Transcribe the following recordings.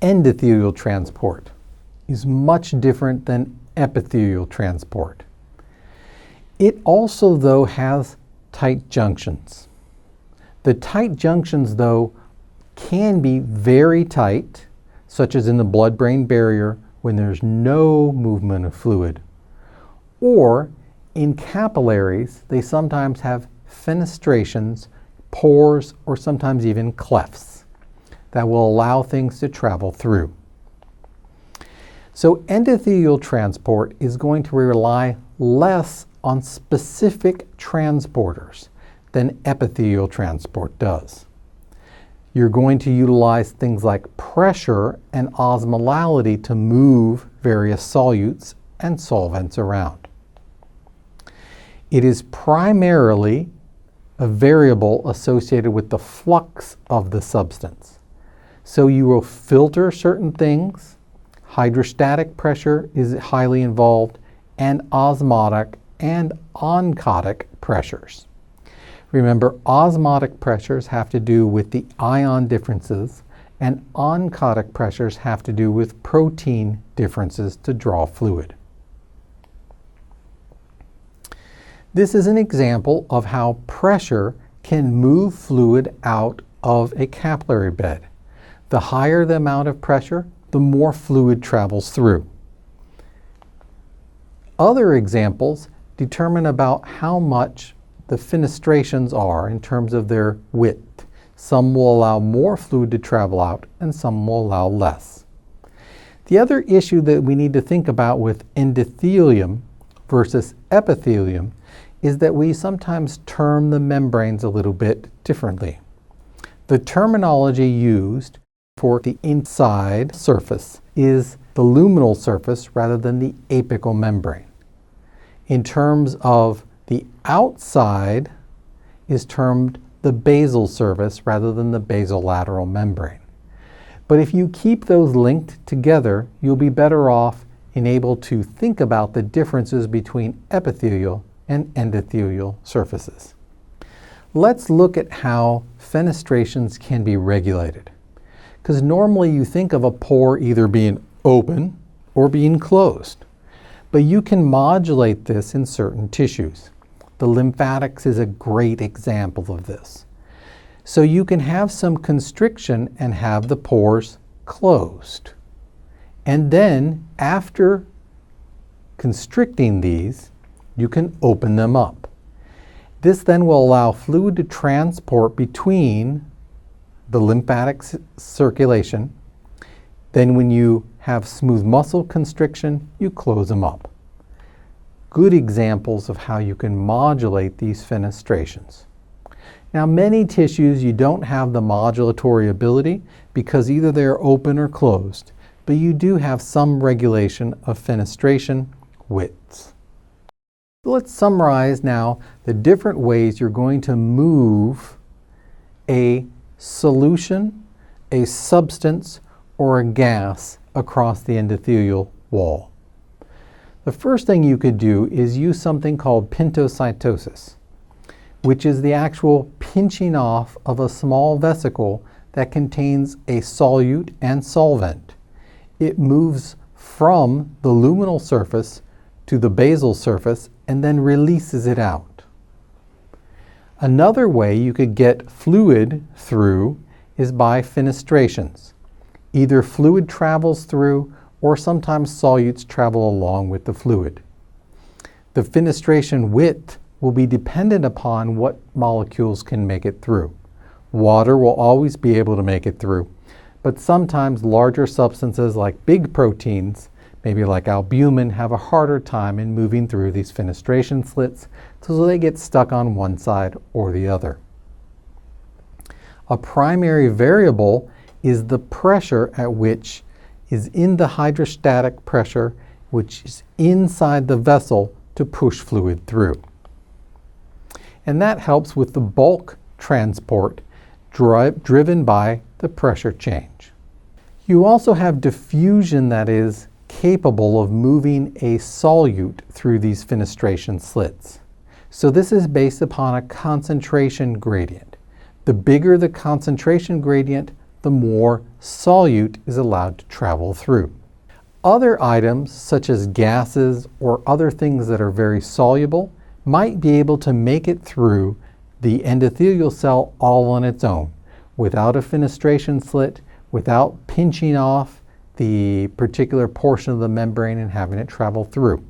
Endothelial transport is much different than epithelial transport. It also, though, has tight junctions. The tight junctions, though, can be very tight, such as in the blood-brain barrier when there's no movement of fluid. Or in capillaries, they sometimes have fenestrations, pores, or sometimes even clefts that will allow things to travel through. So endothelial transport is going to rely less on specific transporters than epithelial transport does. You're going to utilize things like pressure and osmolality to move various solutes and solvents around. It is primarily a variable associated with the flux of the substance. So you will filter certain things, hydrostatic pressure is highly involved, and osmotic and oncotic pressures. Remember, osmotic pressures have to do with the ion differences, and oncotic pressures have to do with protein differences to draw fluid. This is an example of how pressure can move fluid out of a capillary bed. The higher the amount of pressure, the more fluid travels through. Other examples determine about how much the fenestrations are in terms of their width. Some will allow more fluid to travel out and some will allow less. The other issue that we need to think about with endothelium versus epithelium is that we sometimes term the membranes a little bit differently. The terminology used for the inside surface is the luminal surface rather than the apical membrane. In terms of the outside is termed the basal surface rather than the basolateral membrane. But if you keep those linked together, you'll be better off and able to think about the differences between epithelial and endothelial surfaces. Let's look at how fenestrations can be regulated. Because normally you think of a pore either being open or being closed. But you can modulate this in certain tissues. The lymphatics is a great example of this. So you can have some constriction and have the pores closed. And then after constricting these, you can open them up. This then will allow fluid to transport between the lymphatic circulation. Then when you have smooth muscle constriction, you close them up. Good examples of how you can modulate these fenestrations. Now, many tissues you don't have the modulatory ability because either they're open or closed, but you do have some regulation of fenestration widths. So let's summarize now the different ways you're going to move a solution, a substance, or a gas across the endothelial wall. The first thing you could do is use something called pintocytosis, which is the actual pinching off of a small vesicle that contains a solute and solvent. It moves from the luminal surface to the basal surface and then releases it out. Another way you could get fluid through is by fenestrations. Either fluid travels through or sometimes solutes travel along with the fluid. The fenestration width will be dependent upon what molecules can make it through. Water will always be able to make it through, but sometimes larger substances like big proteins, maybe like albumin, have a harder time in moving through these fenestration slits, so they get stuck on one side or the other. A primary variable is the pressure at which is in the hydrostatic pressure, which is inside the vessel to push fluid through. And that helps with the bulk transport driven by the pressure change. You also have diffusion that is capable of moving a solute through these fenestration slits. So this is based upon a concentration gradient. The bigger the concentration gradient, the more solute is allowed to travel through. Other items, such as gases or other things that are very soluble, might be able to make it through the endothelial cell all on its own, without a fenestration slit, without pinching off the particular portion of the membrane and having it travel through.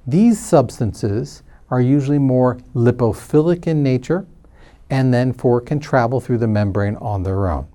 These substances are usually more lipophilic in nature and then can travel through the membrane on their own.